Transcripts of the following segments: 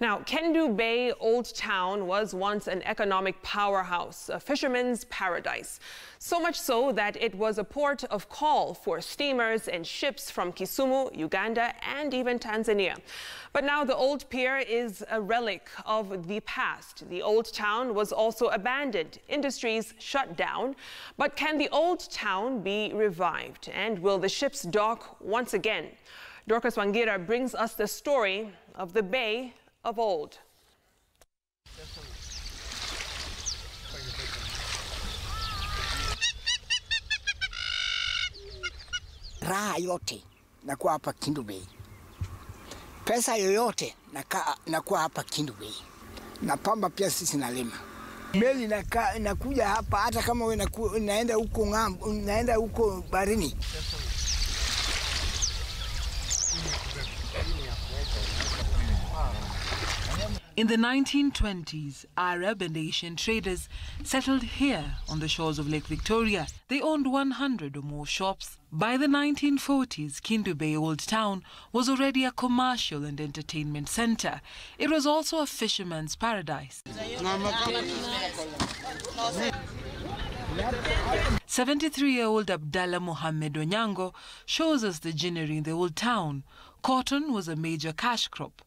Now, Kendu Bay Old Town was once an economic powerhouse, a fisherman's paradise. So much so that it was a port of call for steamers and ships from Kisumu, Uganda, and even Tanzania. But now the old pier is a relic of the past. The old town was also abandoned, industries shut down. But can the old town be revived? And will the ships dock once again? Dorcas Wangira brings us the story of the bay of old. Raha yote nakuwa hapa Kendu Bay. Pesa yoyote nakuwa hapa Kendu Bay. Na pamba pia sisi nalima. Meli nakuja hapa hata kama wewe unaenda huko ng'ambo, unaenda huko barini. In the 1920s, Arab and Asian traders settled here on the shores of Lake Victoria. They owned 100 or more shops. By the 1940s, Kendu Bay Old Town was already a commercial and entertainment center. It was also a fisherman's paradise. 73-year-old Abdallah Mohammed Onyango shows us the ginnery in the old town. Cotton was a major cash crop.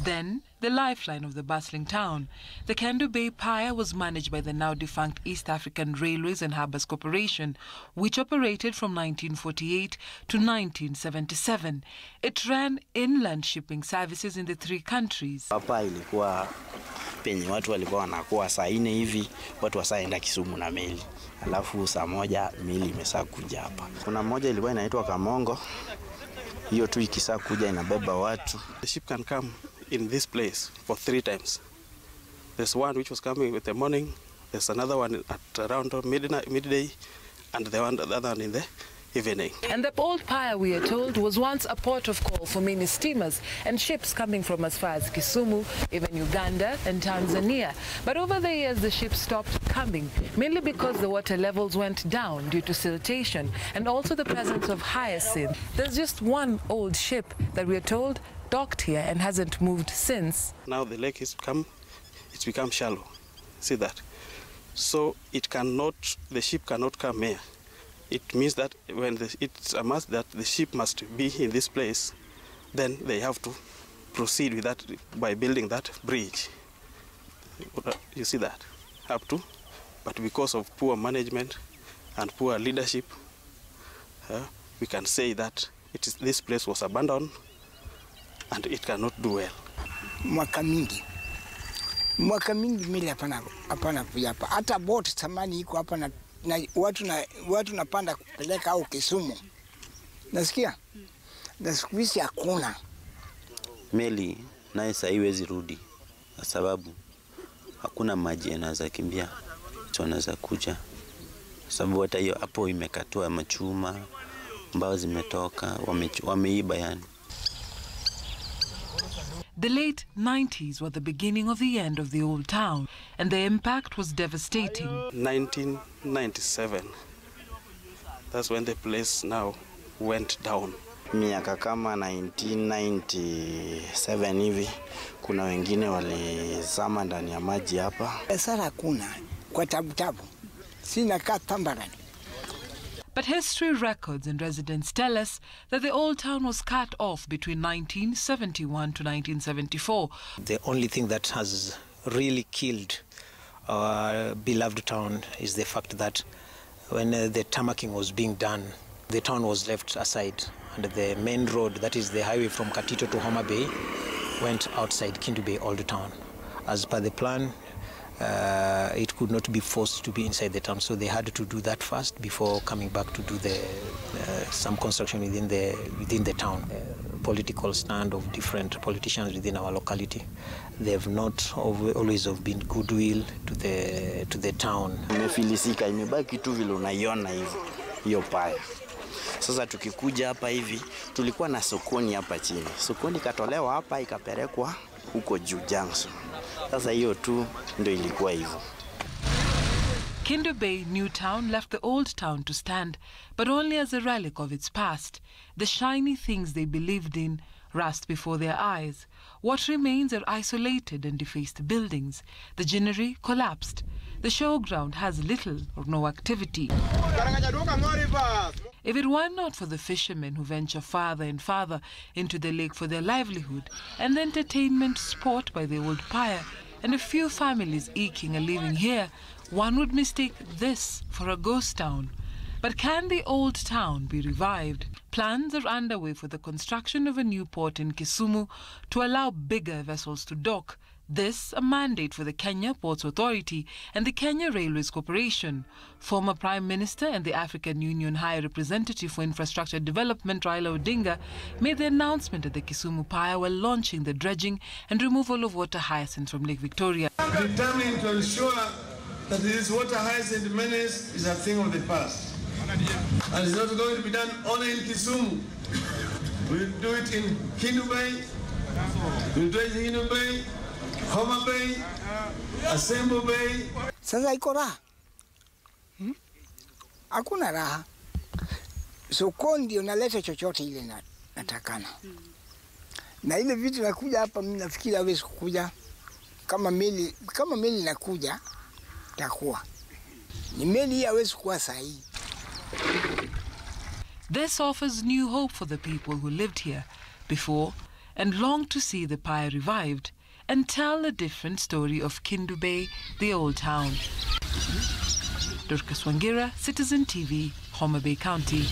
Then, the lifeline of the bustling town. The Kendu Bay Pier was managed by the now-defunct East African Railways and Harbours Corporation, which operated from 1948 to 1977. It ran inland shipping services in the three countries. Hapa ilikuwa penye watu walikuwa wanakuwa saa 4 hivi, watu wasaenda Kisumu na meli. Alafu saa moja meli imesaa kuja hapa. Kuna moja ilikuwa inaitwa Kamongo. Hiyo tu ikisaa kuja inabeba watu. The ship can come in this place for 3 times. There's one which was coming with the morning, there's another one at around midday, and the other one in the evening. And the old pier, we are told, was once a port of call for many steamers and ships coming from as far as Kisumu, even Uganda and Tanzania. But over the years, the ships stopped coming, mainly because the water levels went down due to siltation and also the presence of hyacinth. There's just one old ship that we are told docked here and hasn't moved since. Now the lake it's become shallow. See that? So the ship cannot come here. It means that when it's a must that the ship must be in this place, then they have to proceed with that by building that bridge. You see that? Up to. But because of poor management and poor leadership, we can say that this place was abandoned and it cannot do well. Mwaka mingi mili hapana kuja hapa. Hata boat samani iko hapa na watu napanda kupeleka au Kisumu. Nasikia? Na siku hizi hakuna. Meli naye sasa haiwezi rudi kwa sababu hakuna maji yanaweza kimbia. Tunaweza kuja. Sababu hata hiyo hapo imekatwa machuma, mbao zimetoka, wameiba yani. The late 90s were the beginning of the end of the old town, and the impact was devastating. 1997, that's when the place now went down. Miaka kama 1997 hivi, kuna wengine walizama ndani ya maji hapa. Sasa kuna kwa tabu. Sina kaa tambarani. But history records and residents tell us that the old town was cut off between 1971 to 1974. The only thing that has really killed our beloved town is the fact that when the tarmacking was being done, the town was left aside, and the main road, that is the highway from Katito to Homa Bay, went outside Kendu Bay Old Town. As per the plan, it could not be forced to be inside the town, so they had to do that first before coming back to do some construction within the town. Political stand of different politicians within our locality, they have not always been goodwill to the town. Imefilisika, imebaki tu vile unaiona hiyo paya. Sasa tukikuja hapa hivi, tulikuwa na sokoni hapa chini. Sokoni katolewa hapa ikapelekwa huko juu Junction. Sasa hiyo tu ndio ilikuwa hivyo. Kendu Bay New Town left the old town to stand, but only as a relic of its past. The shiny things they believed in rust before their eyes. What remains are isolated and defaced buildings. The ginnery collapsed. The showground has little or no activity. If it were not for the fishermen who venture farther and farther into the lake for their livelihood, and the entertainment sport by the old pier, and a few families eking a living here, one would mistake this for a ghost town. But can the old town be revived? Plans are underway for the construction of a new port in Kisumu to allow bigger vessels to dock. This a mandate for the Kenya Ports Authority and the Kenya Railways Corporation. Former Prime Minister and the African Union High Representative for Infrastructure Development Raila Odinga made the announcement at the Kisumu pier while launching the dredging and removal of water hyacinth from Lake Victoria. Determined to ensure that this water hyacinth menace is a thing of the past. And it's not going to be done only in Kisumu. We'll do it in Kendu Bay, we'll do it in Kendu Bay, Homa Bay, Asembo Bay. Sasa iko raha. Hakuna raha. Sokoni ndio naleta chochote ile natakana. Na ile vitu nakuja hapa mimi nafikiri hawezi kukuja kama meli nakuja takuwa. Ni meli hii hawezi kuwa sahihi. This offers new hope for the people who lived here before and longed to see the pier revived and tell a different story of Kendu Bay, the old town. Dorcas Wangira, Citizen TV, Homa Bay County.